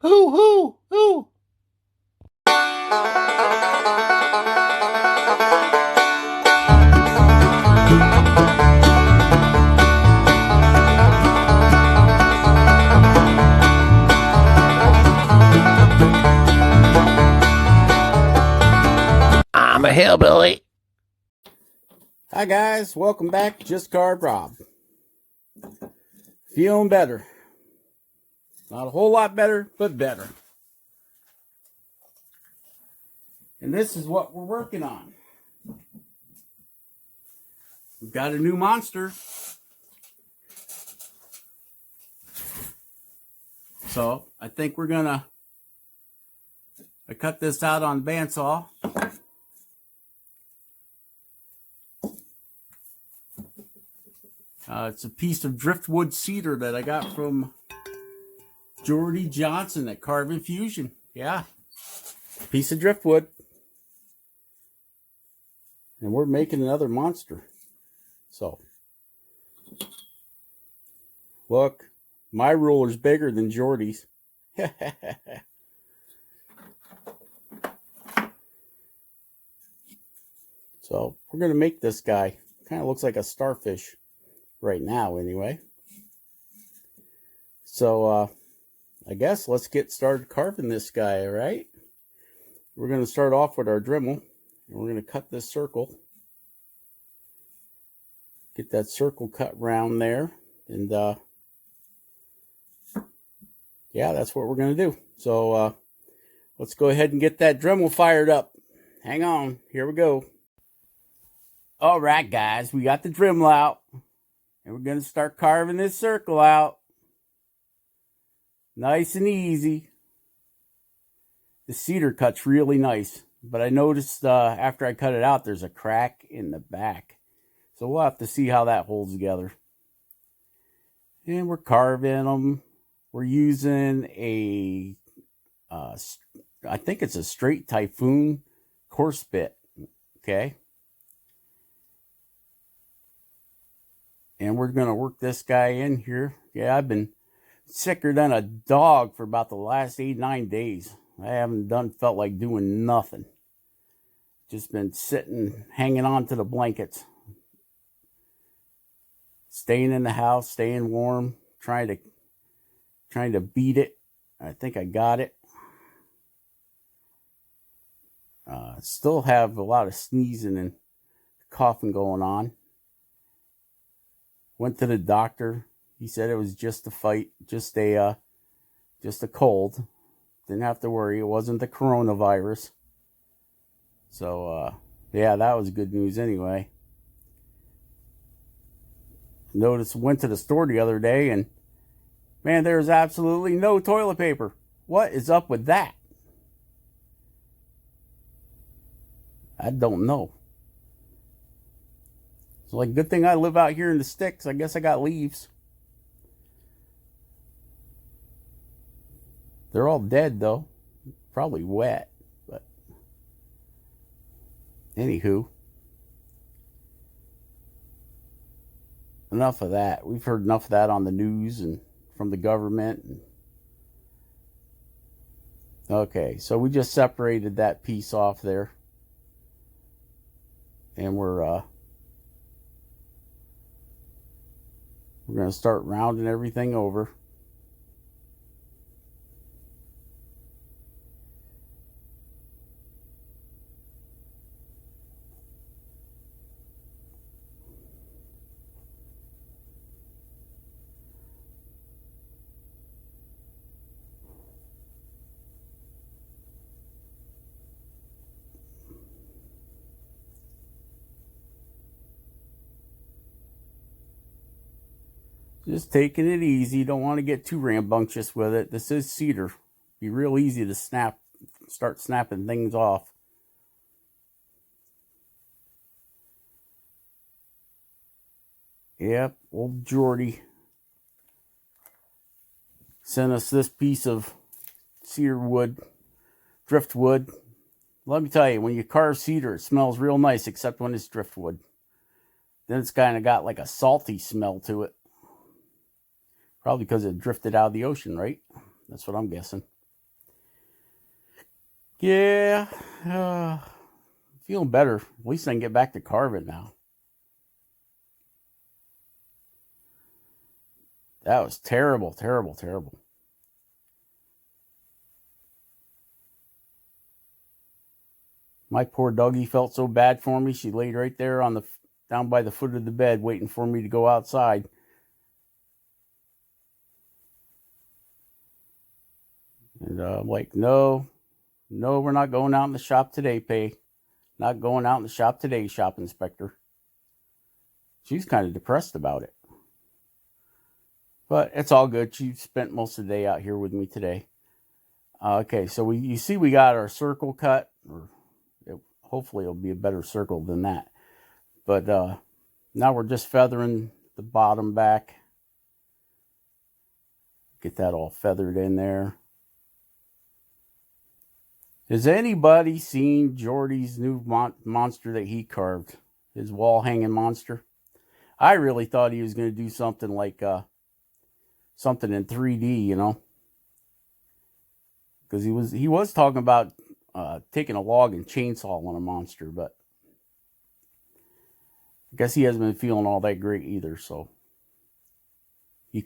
Hoo, hoo, hoo. I'm a hillbilly. Hi guys, welcome back. Just Carved Rob. Feeling better. Not a whole lot better, but better. And this is what we're working on. We've got a new monster. So I think we're gonna cut this out on bandsaw. It's a piece of driftwood cedar that I got from Jordy Johnson at Carving Fusion. Yeah, piece of driftwood. And we're making another monster. So, look, my ruler's bigger than Jordy's. So, we're going to make this guy. Kind of looks like a starfish right now, anyway. So, I guess let's get started carving this guy, all right? We're going to start off with our Dremel. And we're going to cut this circle. Get that circle cut round there. And, yeah, that's what we're going to do. So, let's go ahead and get that Dremel fired up. Hang on. Here we go. All right, guys. We got the Dremel out. And we're going to start carving this circle out. Nice and easy. The cedar cut's really nice. But I noticed after I cut it out, there's a crack in the back. So we'll have to see how that holds together. And we're carving them. We're using a, I think it's a straight Typhoon coarse bit. Okay. And we're going to work this guy in here. Yeah, I've been sicker than a dog for about the last 8-9 days. I haven't felt like doing nothing. Just been sitting, hanging on to the blankets. Staying in the house, staying warm, trying to beat it. I think I got it. Still have a lot of sneezing and coughing going on. Went to the doctor. He said it was just a fight, just a cold. Didn't have to worry. It wasn't the coronavirus. So, yeah, that was good news anyway. Went to the store the other day and, man, there's absolutely no toilet paper. What is up with that? I don't know. It's like, good thing I live out here in the sticks. I guess I got leaves. They're all dead, though. Probably wet. But, anywho. Enough of that. We've heard enough of that on the news and from the government. Okay, so we just separated that piece off there. And we're going to start rounding everything over. Just taking it easy. Don't want to get too rambunctious with it. This is cedar. Be real easy to start snapping things off. Yep, old Jordy sent us this piece of cedar wood, driftwood. Let me tell you, when you carve cedar, it smells real nice, except when it's driftwood. Then it's kind of got like a salty smell to it. Probably because it drifted out of the ocean, right? That's what I'm guessing. Yeah, feeling better. At least I can get back to carving now. That was terrible, terrible, terrible. My poor doggie felt so bad for me. She laid right there on the down by the foot of the bed, waiting for me to go outside. And I'm like, no, no, we're not going out in the shop today, Pay. Not going out in the shop today, shop inspector. She's kind of depressed about it. But it's all good. She spent most of the day out here with me today. Okay, so you see we got our circle cut, or hopefully it'll be a better circle than that. But now we're just feathering the bottom back. Get that all feathered in there. Has anybody seen Jordy's new monster that he carved? His wall hanging monster? I really thought he was going to do something like something in 3D, you know, because he was talking about taking a log and chainsaw on a monster, but I guess he hasn't been feeling all that great either. So he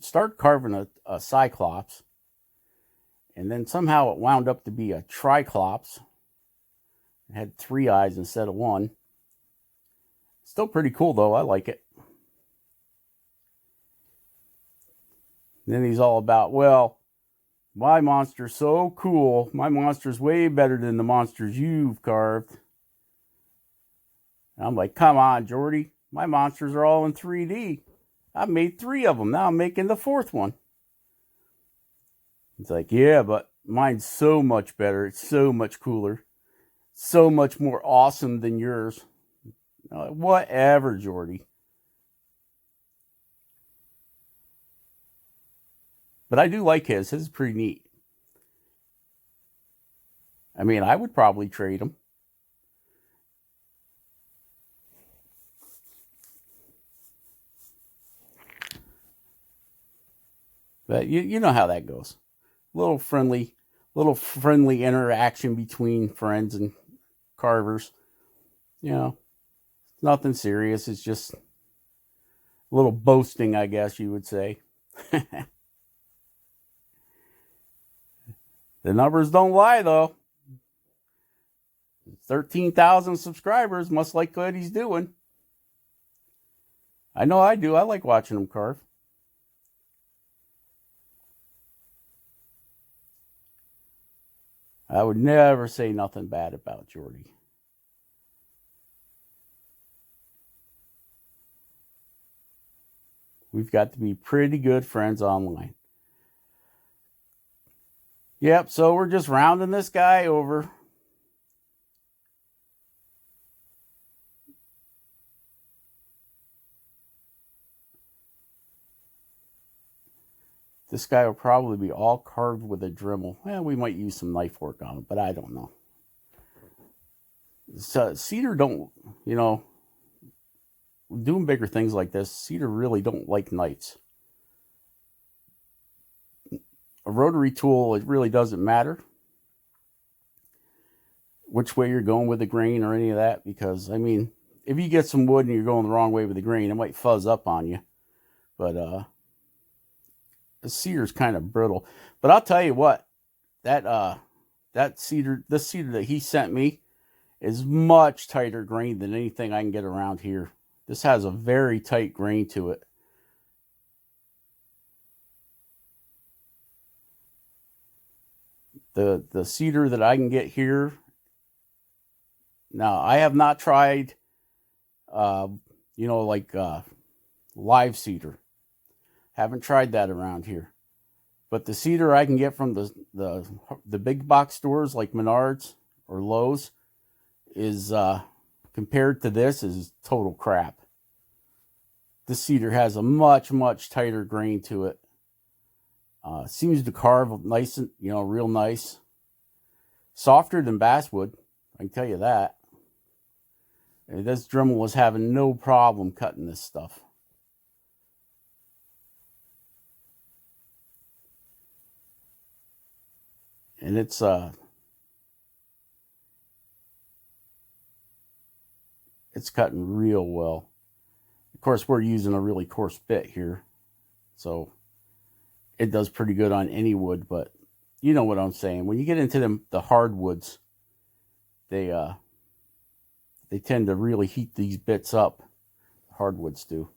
started carving a cyclops, and then somehow it wound up to be a triclops. It had 3 eyes instead of 1. Still pretty cool though. I like it. And then he's all about, well, my monster's so cool. My monster's way better than the monsters you've carved. And I'm like, come on, Jordy. My monsters are all in 3D. I've made 3 of them. Now I'm making the 4th one. It's like, yeah, but mine's so much better. It's so much cooler. So much more awesome than yours. Whatever, Jordy. But I do like his. His is pretty neat. I mean, I would probably trade him. But you know how that goes. Little friendly interaction between friends and carvers. You know, nothing serious. It's just a little boasting, I guess you would say. The numbers don't lie, though. 13,000 subscribers. Must like what he's doing. I know I do. I like watching him carve. I would never say nothing bad about Jordy. We've got to be pretty good friends online. Yep, so we're just rounding this guy over. This guy will probably be all carved with a dremel. We might use some knife work on it, but I don't know. So cedar don't, you know, doing bigger things like this, cedar really don't like knives. A rotary tool, it really doesn't matter which way you're going with the grain or any of that, because I mean, if you get some wood and you're going the wrong way with the grain, it might fuzz up on you. But the cedar's kind of brittle. But I'll tell you what, this cedar that he sent me is much tighter grain than anything I can get around here. This has a very tight grain to it. The cedar that I can get here. Now, I have not tried, like live cedar. Haven't tried that around here. But the cedar I can get from the big box stores like Menards or Lowe's is compared to this is total crap. This cedar has a much tighter grain to it. Seems to carve nice and real nice. Softer than basswood, I can tell you that. And this Dremel was having no problem cutting this stuff. And it's It's cutting real well. Of course, we're using a really coarse bit here, so it does pretty good on any wood, but you know what I'm saying. When you get into the hardwoods, they tend to really heat these bits up. Hardwoods do.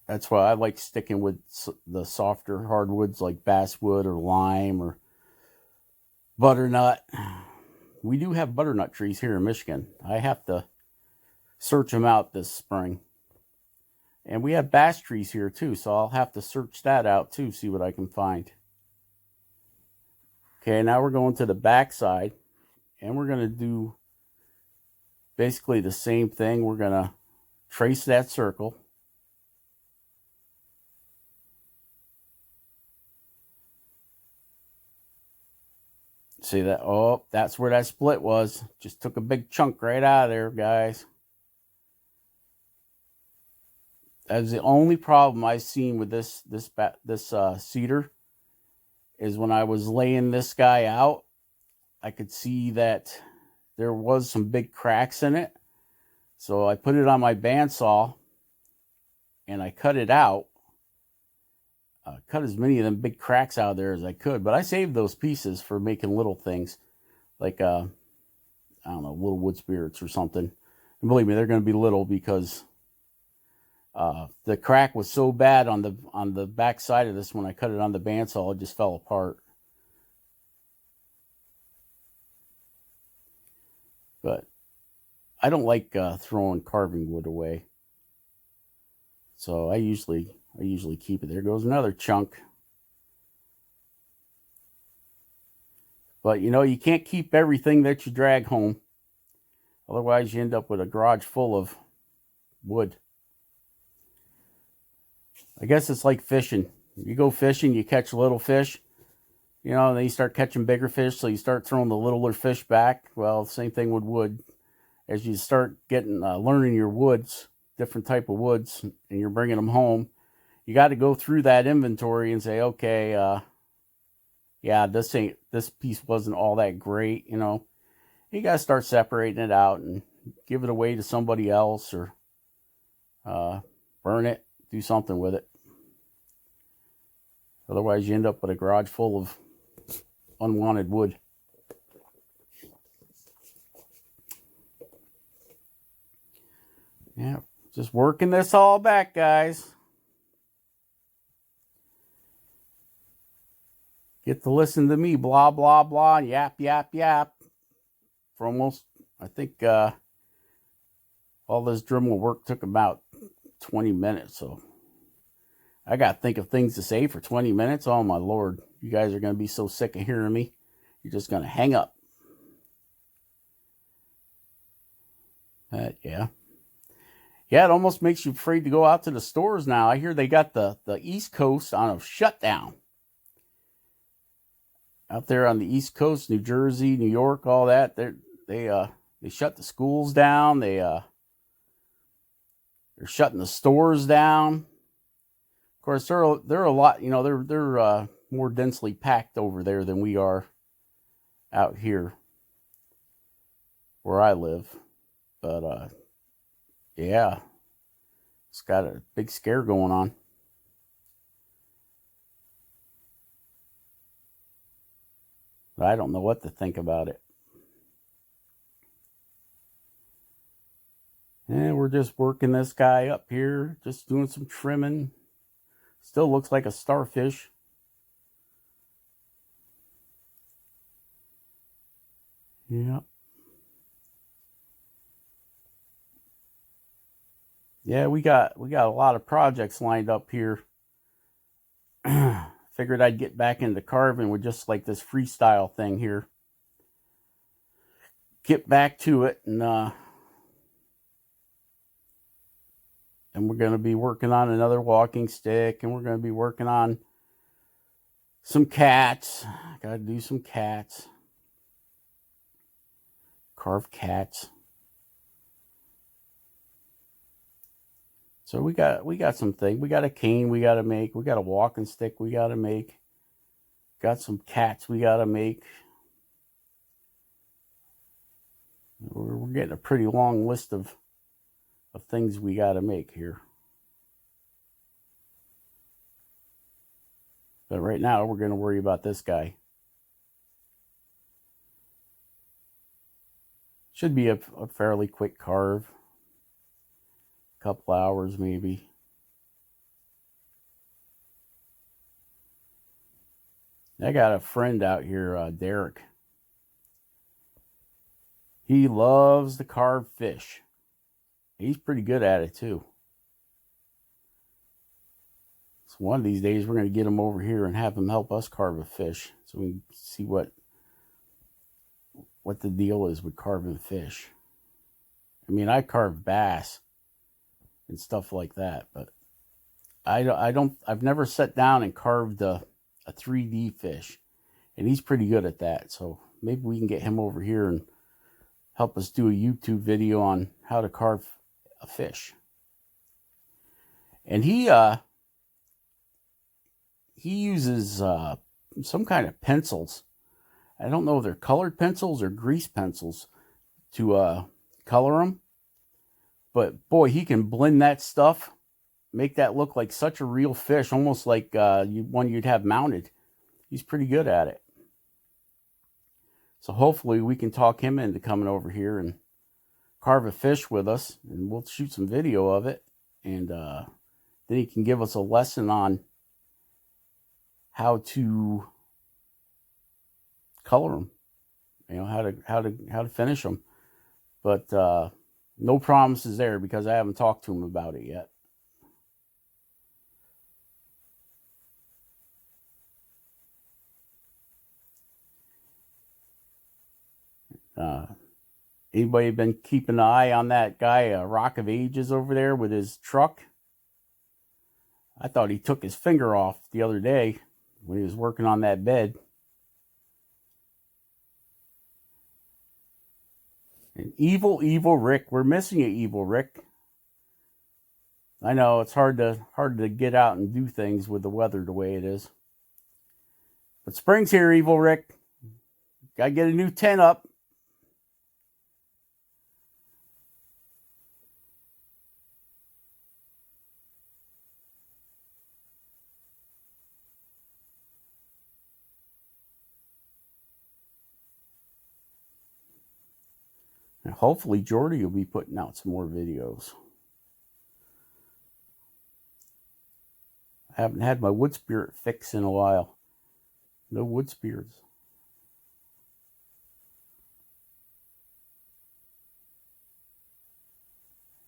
That's why I like sticking with the softer hardwoods like basswood or lime or butternut. We do have butternut trees here in Michigan. I have to search them out this spring. And we have bass trees here too, so I'll have to search that out too, see what I can find. Okay, now we're going to the back side, and we're going to do basically the same thing. We're going to trace that circle. See that? Oh, that's where that split was. Just took a big chunk right out of there, guys. That's the only problem I've seen with this cedar is when I was laying this guy out, I could see that there was some big cracks in it. So I put it on my bandsaw and I cut it out. Cut as many of them big cracks out of there as I could. But I saved those pieces for making little things like, I don't know, little wood spirits or something. And believe me, they're going to be little because the crack was so bad on the back side of this when I cut it on the bandsaw, it just fell apart. But I don't like throwing carving wood away, so I usually keep it. There goes another chunk. But you know, you can't keep everything that you drag home, otherwise you end up with a garage full of wood. I guess it's like fishing. You go fishing, you catch little fish, you know, and then you start catching bigger fish, so you start throwing the littler fish back. Well, same thing with wood. As you start getting learning your woods, different type of woods, and you're bringing them home, you got to go through that inventory and say, okay, yeah, this piece wasn't all that great, you know. You got to start separating it out and give it away to somebody else, or burn it, do something with it. Otherwise, you end up with a garage full of unwanted wood. Yeah, just working this all back, guys. Get to listen to me blah, blah, blah, yap, yap, yap for almost, I think, all this dremel work took about 20 minutes, so I got to think of things to say for 20 minutes. Oh, my Lord. You guys are going to be so sick of hearing me. You're just going to hang up. Yeah. Yeah, it almost makes you afraid to go out to the stores now. I hear they got the East Coast on a shutdown. Out there on the East Coast, New Jersey, New York, all that, they shut the schools down. They're shutting the stores down. Of course, they're a lot, you know, they're more densely packed over there than we are out here where I live. But yeah, it's got a big scare going on. But I don't know what to think about it. And we're just working this guy up here, just doing some trimming. Still looks like a starfish. Yeah. Yeah, we got a lot of projects lined up here. Figured I'd get back into carving with just like this freestyle thing here. Get back to it, and we're going to be working on another walking stick, and we're going to be working on some cats. Got to do some cats. Carve cats. So we got some things. We got a cane we got to make. We got a walking stick we got to make. Got some cats we got to make. We're getting a pretty long list of things we got to make here. But right now, we're going to worry about this guy. Should be a fairly quick carve. A couple hours, maybe. I got a friend out here, Derek. He loves to carve fish. He's pretty good at it, too. So one of these days, we're going to get him over here and have him help us carve a fish, so we can see what the deal is with carving fish. I mean, I carve bass and stuff like that, but I've never sat down and carved a 3D fish, and he's pretty good at that. So maybe we can get him over here and help us do a YouTube video on how to carve a fish. And he uses some kind of pencils. I don't know if they're colored pencils or grease pencils to color them. But boy, he can blend that stuff, make that look like such a real fish, almost like one you'd have mounted. He's pretty good at it. So hopefully we can talk him into coming over here and carve a fish with us, and we'll shoot some video of it. And then he can give us a lesson on how to color them, you know, how to finish them. But no promises there because I haven't talked to him about it yet. Anybody been keeping an eye on that guy, Rock of Ages, over there with his truck? I thought he took his finger off the other day when he was working on that bed. And evil Rick. We're missing you, evil Rick. I know it's hard to get out and do things with the weather the way it is. But spring's here, evil Rick. Gotta get a new tent up. And hopefully Jordy will be putting out some more videos. I haven't had my wood spirit fix in a while. No wood spirits.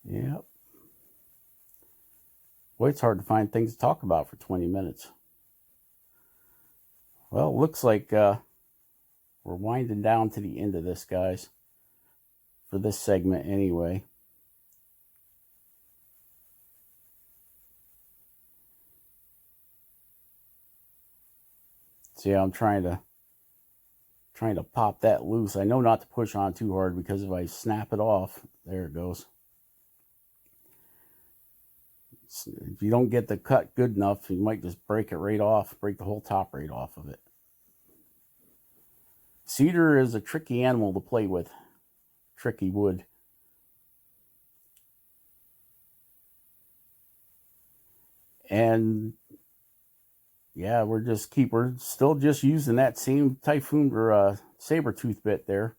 Yep. Boy, it's hard to find things to talk about for 20 minutes. Well, it looks like we're winding down to the end of this, guys. For this segment, anyway. See, I'm trying to pop that loose. I know not to push on too hard because if I snap it off, there it goes. If you don't get the cut good enough, you might just break it right off, break the whole top right off of it. Cedar is a tricky animal to play with. Tricky wood. And yeah, we're still just using that same Typhoon or saber tooth bit there.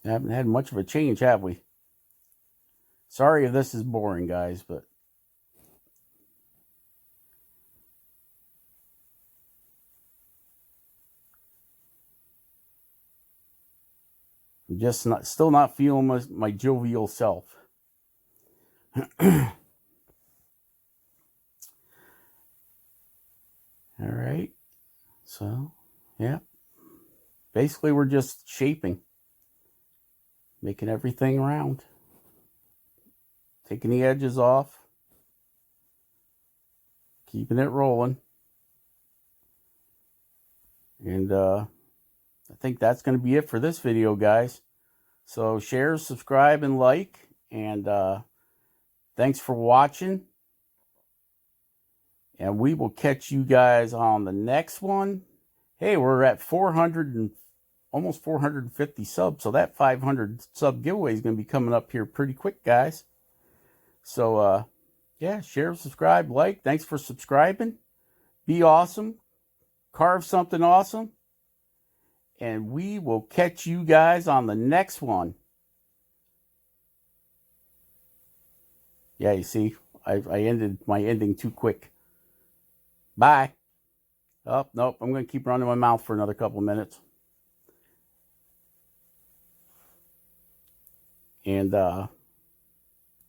Haven't had much of a change, have we? Sorry if this is boring, guys, but I'm just still not feeling my jovial self. All right. So, yeah. Basically, we're just shaping. Making everything round. Taking the edges off. Keeping it rolling. And I think that's going to be it for this video, guys. So share, subscribe, and like. And thanks for watching. And we will catch you guys on the next one. Hey, we're at 400 and almost 450 subs. So that 500 sub giveaway is going to be coming up here pretty quick, guys. So, yeah, share, subscribe, like. Thanks for subscribing. Be awesome. Carve something awesome. And we will catch you guys on the next one. Yeah, you see, I ended my ending too quick. Bye. Oh, nope, I'm going to keep running my mouth for another couple of minutes. And, all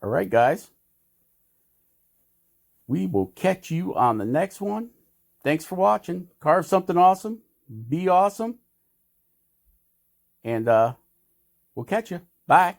right, guys. We will catch you on the next one. Thanks for watching. Carve something awesome. Be awesome. And we'll catch you. Bye.